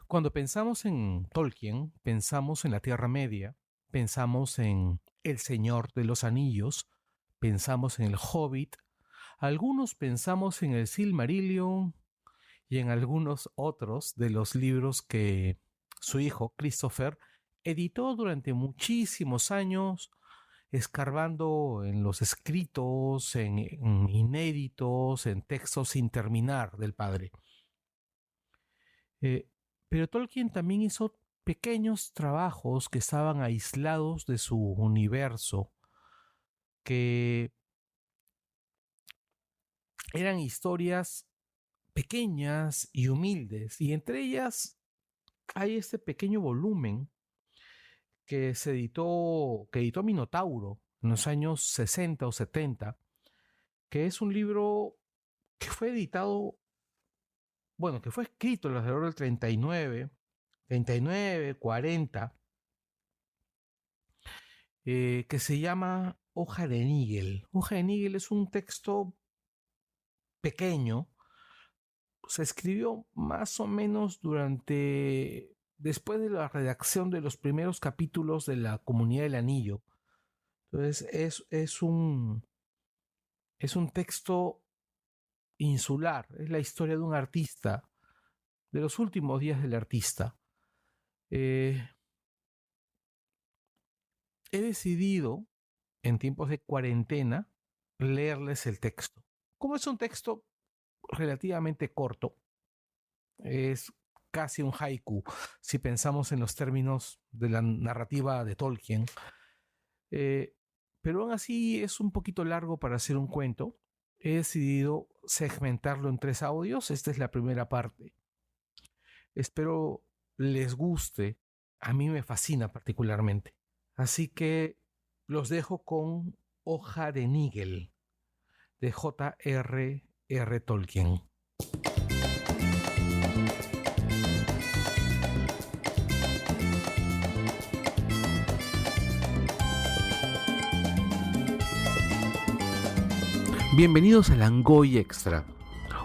Cuando pensamos en Tolkien, pensamos en la Tierra Media, pensamos en El Señor de los Anillos, pensamos en El Hobbit, algunos pensamos en el Silmarillion y en algunos otros de los libros que su hijo, Christopher, editó durante muchísimos años, escarbando en los escritos, en inéditos, en textos sin terminar del padre. Eh, pero Tolkien también hizo pequeños trabajos que estaban aislados de su universo, que eran historias pequeñas y humildes, y entre ellas hay este pequeño volumen que editó Minotauro en los años 60 o 70, que es un libro que fue editado, bueno, que fue escrito alrededor del 39, 40, que se llama Hoja de Nigel. Hoja de Nigel es un texto pequeño, se escribió más o menos después de la redacción de los primeros capítulos de la Comunidad del Anillo. Entonces es un texto insular, es la historia de un artista, de los últimos días del artista. Eh, He decidido, en tiempos de cuarentena, leerles el texto. Como es un texto relativamente corto, es casi un haiku, si pensamos en los términos de la narrativa de Tolkien, eh, pero aún así es un poquito largo para hacer un cuento. He decidido segmentarlo en 3 audios. Esta es la primera parte. Espero les guste. A mí me fascina particularmente. Así que los dejo con Hoja de Nigel de J.R.R. Tolkien. Bienvenidos a Langoy Extra,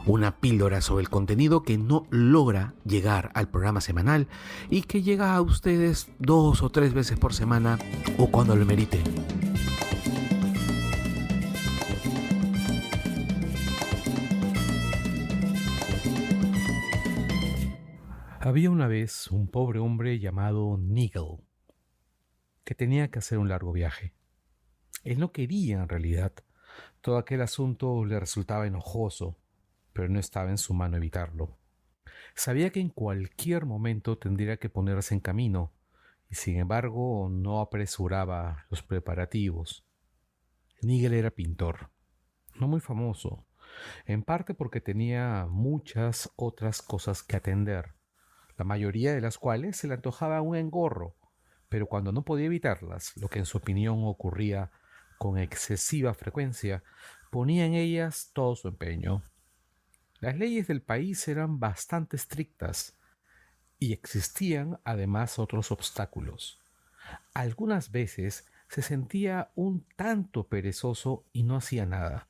una píldora sobre el contenido que no logra llegar al programa semanal y que llega a ustedes 2 o 3 veces por semana o cuando lo merite. Había una vez un pobre hombre llamado Nigel que tenía que hacer un largo viaje. Él no quería en realidad. Todo aquel asunto le resultaba enojoso, pero no estaba en su mano evitarlo. Sabía que en cualquier momento tendría que ponerse en camino, y sin embargo no apresuraba los preparativos. Nigel era pintor, no muy famoso, en parte porque tenía muchas otras cosas que atender, la mayoría de las cuales se le antojaba un engorro, pero cuando no podía evitarlas, lo que en su opinión ocurría con excesiva frecuencia, ponía en ellas todo su empeño. Las leyes del país eran bastante estrictas y existían además otros obstáculos. Algunas veces se sentía un tanto perezoso y no hacía nada.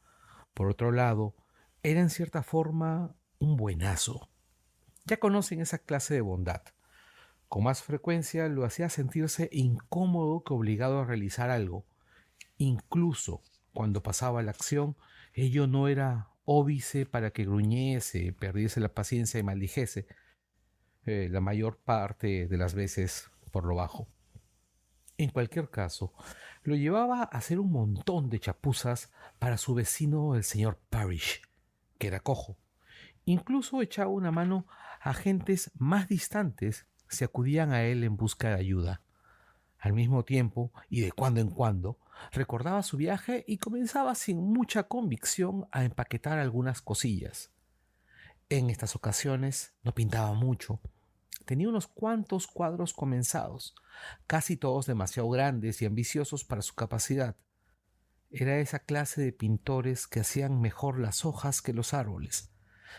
Por otro lado, era en cierta forma un buenazo. Ya conocen esa clase de bondad. Con más frecuencia lo hacía sentirse incómodo que obligado a realizar algo. Incluso cuando pasaba la acción, ello no era óbice para que gruñese, perdiese la paciencia y maldijese, la mayor parte de las veces por lo bajo. En cualquier caso, lo llevaba a hacer un montón de chapuzas para su vecino el señor Parrish, que era cojo. Incluso echaba una mano a gentes más distantes si acudían a él en busca de ayuda. Al mismo tiempo, y de cuando en cuando, recordaba su viaje y comenzaba sin mucha convicción a empaquetar algunas cosillas. En estas ocasiones no pintaba mucho. Tenía unos cuantos cuadros comenzados, casi todos demasiado grandes y ambiciosos para su capacidad. Era esa clase de pintores que hacían mejor las hojas que los árboles.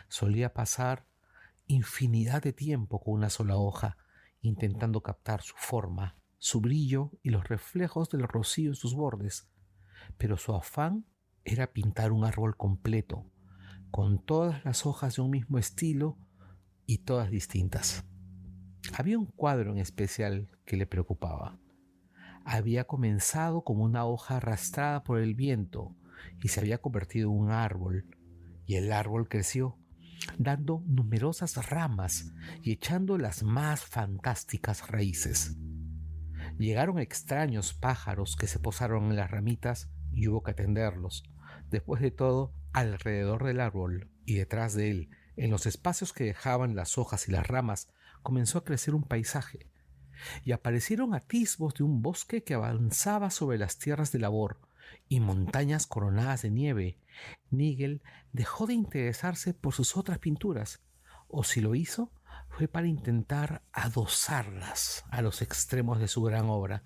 Solía pasar infinidad de tiempo con una sola hoja, intentando captar su forma, su brillo y los reflejos del rocío en sus bordes, pero su afán era pintar un árbol completo, con todas las hojas de un mismo estilo y todas distintas. Había un cuadro en especial que le preocupaba. Había comenzado como una hoja arrastrada por el viento y se había convertido en un árbol, y el árbol creció, dando numerosas ramas y echando las más fantásticas raíces. Llegaron extraños pájaros que se posaron en las ramitas y hubo que atenderlos. Después de todo, alrededor del árbol y detrás de él, en los espacios que dejaban las hojas y las ramas, comenzó a crecer un paisaje, y aparecieron atisbos de un bosque que avanzaba sobre las tierras de labor y montañas coronadas de nieve. Nigel dejó de interesarse por sus otras pinturas, o si lo hizo, fue para intentar adosarlas a los extremos de su gran obra.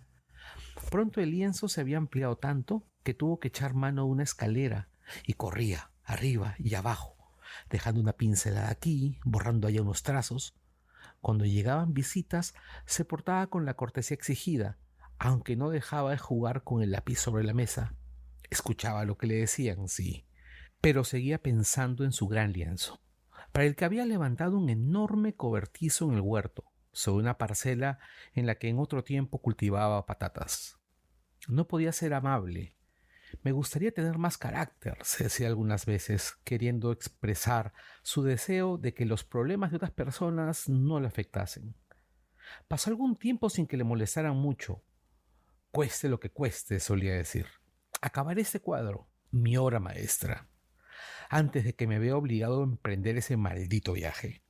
Pronto el lienzo se había ampliado tanto que tuvo que echar mano a una escalera y corría arriba y abajo, dejando una pincelada aquí, borrando allá unos trazos. Cuando llegaban visitas, se portaba con la cortesía exigida, aunque no dejaba de jugar con el lápiz sobre la mesa. Escuchaba lo que le decían, sí, pero seguía pensando en su gran lienzo, para el que había levantado un enorme cobertizo en el huerto, sobre una parcela en la que en otro tiempo cultivaba patatas. No podía ser amable. Me gustaría tener más carácter, se decía algunas veces, queriendo expresar su deseo de que los problemas de otras personas no le afectasen. Pasó algún tiempo sin que le molestaran mucho. Cueste lo que cueste, solía decir. Acabaré este cuadro, mi obra maestra, antes de que me vea obligado a emprender ese maldito viaje.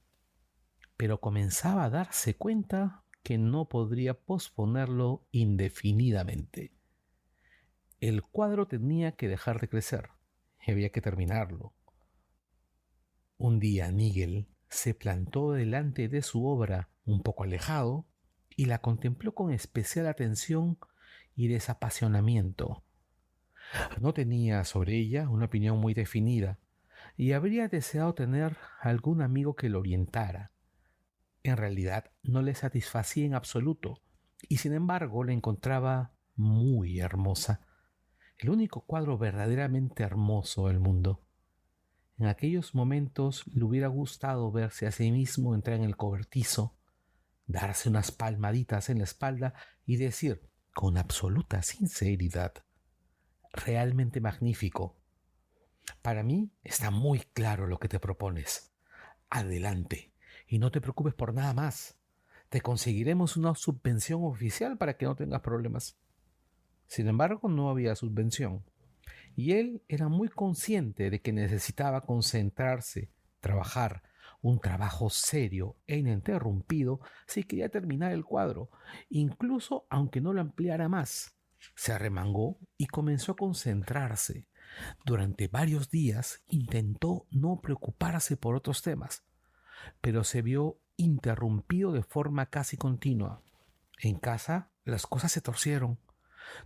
Pero comenzaba a darse cuenta que no podría posponerlo indefinidamente. El cuadro tenía que dejar de crecer y había que terminarlo. Un día Nigel se plantó delante de su obra un poco alejado y la contempló con especial atención y desapasionamiento. No tenía sobre ella una opinión muy definida y habría deseado tener algún amigo que lo orientara. En realidad no le satisfacía en absoluto y sin embargo la encontraba muy hermosa. El único cuadro verdaderamente hermoso del mundo. En aquellos momentos le hubiera gustado verse a sí mismo entrar en el cobertizo, darse unas palmaditas en la espalda y decir con absoluta sinceridad: realmente magnífico. Para mí está muy claro lo que te propones. Adelante, y no te preocupes por nada más. Te conseguiremos una subvención oficial para que no tengas problemas. Sin embargo, no había subvención, y él era muy consciente de que necesitaba concentrarse, trabajar, un trabajo serio e ininterrumpido si quería terminar el cuadro, incluso aunque no lo ampliara más. Se arremangó y comenzó a concentrarse. Durante varios días intentó no preocuparse por otros temas, pero se vio interrumpido de forma casi continua. En casa las cosas se torcieron.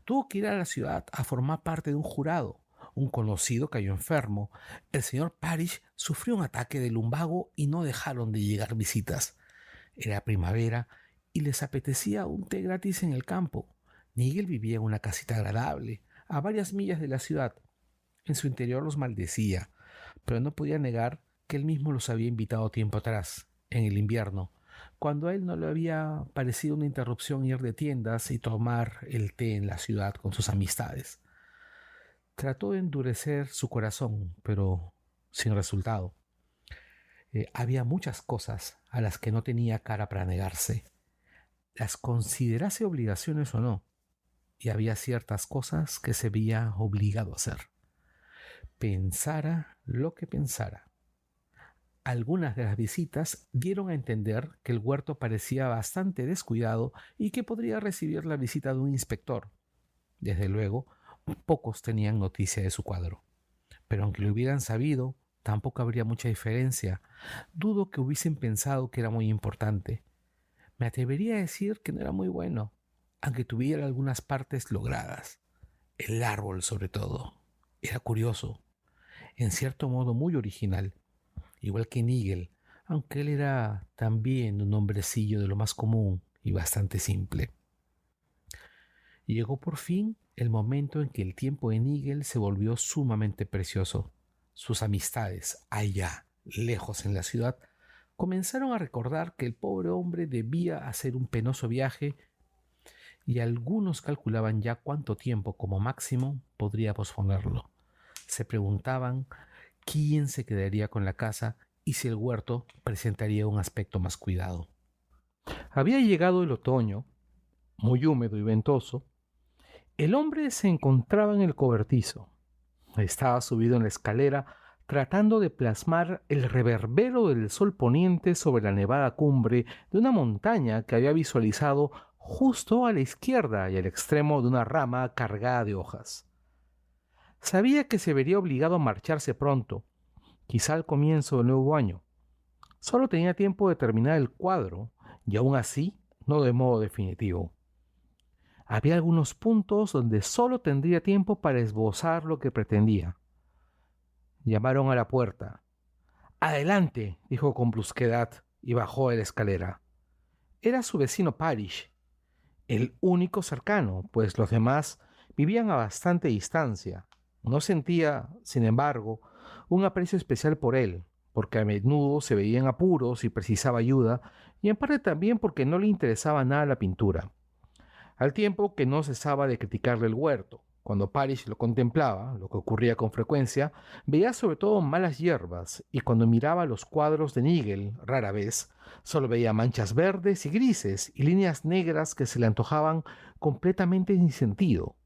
Tuvo que ir a la ciudad a formar parte de un jurado. Un conocido cayó enfermo. El señor Parrish sufrió un ataque de lumbago y no dejaron de llegar visitas. Era primavera y les apetecía un té gratis en el campo. Nigel vivía en una casita agradable, a varias millas de la ciudad. En su interior los maldecía, pero no podía negar que él mismo los había invitado tiempo atrás, en el invierno, cuando a él no le había parecido una interrupción ir de tiendas y tomar el té en la ciudad con sus amistades. Trató de endurecer su corazón, pero sin resultado. Había muchas cosas a las que no tenía cara para negarse, las considerase obligaciones o no, y había ciertas cosas que se veía obligado a hacer, pensara lo que pensara. Algunas de las visitas dieron a entender que el huerto parecía bastante descuidado y que podría recibir la visita de un inspector. Desde luego, pocos tenían noticia de su cuadro, pero aunque lo hubieran sabido, tampoco habría mucha diferencia. Dudo que hubiesen pensado que era muy importante. Me atrevería a decir que no era muy bueno, aunque tuviera algunas partes logradas. El árbol, sobre todo, era curioso, en cierto modo muy original, igual que Nigel, aunque él era también un hombrecillo de lo más común y bastante simple. Llegó por fin el momento en que el tiempo de Nigel se volvió sumamente precioso. Sus amistades, allá, lejos en la ciudad, Comenzaron a recordar que el pobre hombre debía hacer un penoso viaje y algunos calculaban ya cuánto tiempo como máximo podría posponerlo. Se preguntaban quién se quedaría con la casa y si el huerto presentaría un aspecto más cuidado. Había llegado el otoño, muy húmedo y ventoso. El hombre se encontraba en el cobertizo. Estaba subido en la escalera tratando de plasmar el reverbero del sol poniente sobre la nevada cumbre de una montaña que había visualizado justo a la izquierda y al extremo de una rama cargada de hojas. Sabía que se vería obligado a marcharse pronto, quizá al comienzo del nuevo año. Solo tenía tiempo de terminar el cuadro, y aún así no de modo definitivo. Había algunos puntos donde solo tendría tiempo para esbozar lo que pretendía. Llamaron a la puerta. «Adelante», dijo con brusquedad y bajó de la escalera. Era su vecino Parish, el único cercano, pues los demás vivían a bastante distancia. No sentía, sin embargo, un aprecio especial por él, porque a menudo se veía en apuros y precisaba ayuda, y en parte también porque no le interesaba nada la pintura. Al tiempo que no cesaba de criticarle el huerto. Cuando Parish lo contemplaba, lo que ocurría con frecuencia, veía sobre todo malas hierbas, y cuando miraba los cuadros de Nigel, rara vez, solo veía manchas verdes y grises y líneas negras que se le antojaban completamente sin sentido.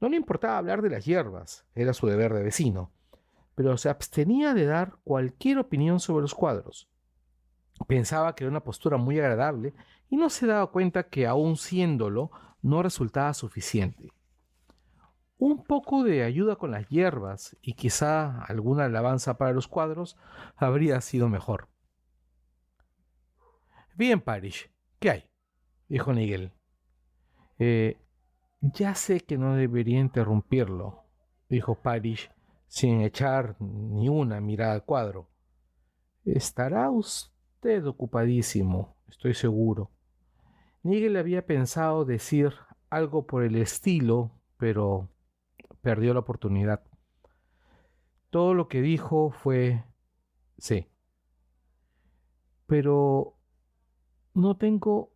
No le importaba hablar de las hierbas, era su deber de vecino, pero se abstenía de dar cualquier opinión sobre los cuadros. Pensaba que era una postura muy agradable y no se daba cuenta que, aun siéndolo, no resultaba suficiente. Un poco de ayuda con las hierbas y quizá alguna alabanza para los cuadros habría sido mejor. «Bien, Parish, ¿qué hay?», dijo Nigel. «Eh, ya sé que no debería interrumpirlo», dijo Parish sin echar ni una mirada al cuadro. «Estará usted ocupadísimo, estoy seguro». Nigel había pensado decir algo por el estilo, pero perdió la oportunidad. Todo lo que dijo fue sí. «Pero no tengo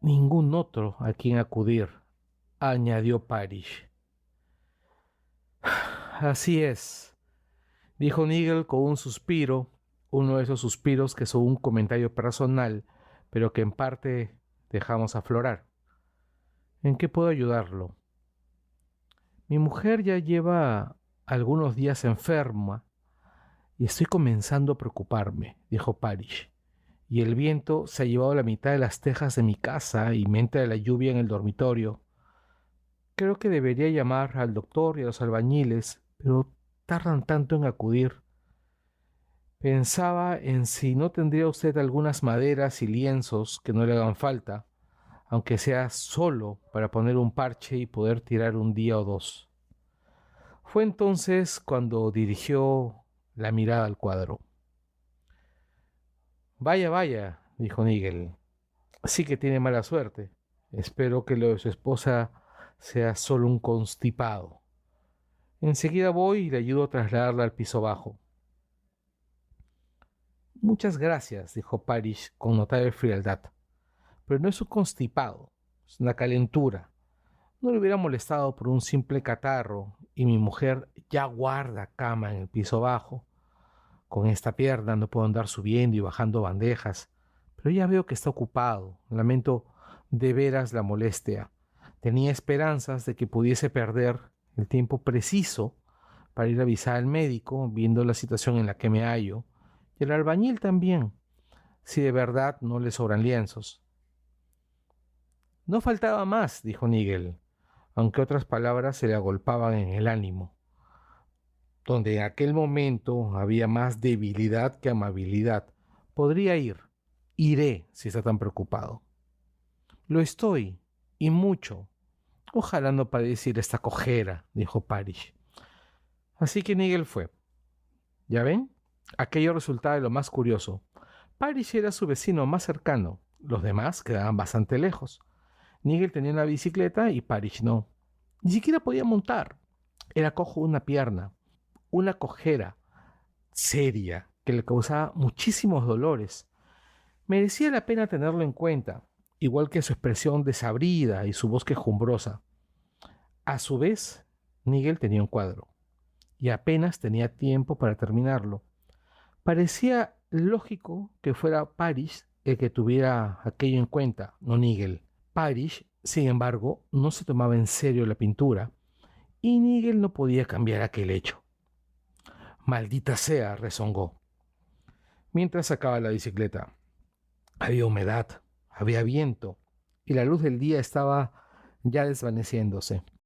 ningún otro a quien acudir», añadió Parish. «Así es», dijo Nigel con un suspiro, uno de esos suspiros que son un comentario personal, pero que en parte dejamos aflorar. «¿En qué puedo ayudarlo?» «Mi mujer ya lleva algunos días enferma y estoy comenzando a preocuparme», dijo Parish. «Y el viento se ha llevado la mitad de las tejas de mi casa y me entra la lluvia en el dormitorio. Creo que debería llamar al doctor y a los albañiles, pero tardan tanto en acudir. Pensaba en si no tendría usted algunas maderas y lienzos que no le hagan falta, aunque sea solo para poner un parche y poder tirar un día o dos». Fue entonces cuando dirigió la mirada al cuadro. «Vaya, vaya», dijo Nigel. «Sí que tiene mala suerte. Espero que lo de su esposa sea solo un constipado. Enseguida voy y le ayudo a trasladarla al piso bajo». «Muchas gracias», dijo Parish con notable frialdad. «Pero no es un constipado, es una calentura. No le hubiera molestado por un simple catarro y mi mujer ya guarda cama en el piso bajo. Con esta pierna no puedo andar subiendo y bajando bandejas, pero ya veo que está ocupado. Lamento de veras la molestia. Tenía esperanzas de que pudiese perder el tiempo preciso para ir a avisar al médico, viendo la situación en la que me hallo, y al albañil también, si de verdad no le sobran lienzos». «No faltaba más», dijo Nigel, aunque otras palabras se le agolpaban en el ánimo. Donde en aquel momento había más debilidad que amabilidad. «Podría ir. Iré si está tan preocupado». «Lo estoy, y mucho. Ojalá no padeciera esta cojera», dijo Parish. Así que Nigel fue. ¿Ya ven? Aquello resultaba de lo más curioso. Parish era su vecino más cercano. Los demás quedaban bastante lejos. Nigel tenía una bicicleta y Parish no. Ni siquiera podía montar. Era cojo de una pierna. Una cojera seria que le causaba muchísimos dolores. Merecía la pena tenerlo en cuenta, igual que su expresión desabrida y su voz quejumbrosa. A su vez, Nigel tenía un cuadro, y apenas tenía tiempo para terminarlo. Parecía lógico que fuera Parrish el que tuviera aquello en cuenta, no Nigel. Parrish, sin embargo, no se tomaba en serio la pintura, y Nigel no podía cambiar aquel hecho. Maldita sea, rezongó, mientras sacaba la bicicleta. Había humedad, había viento, y la luz del día estaba ya desvaneciéndose.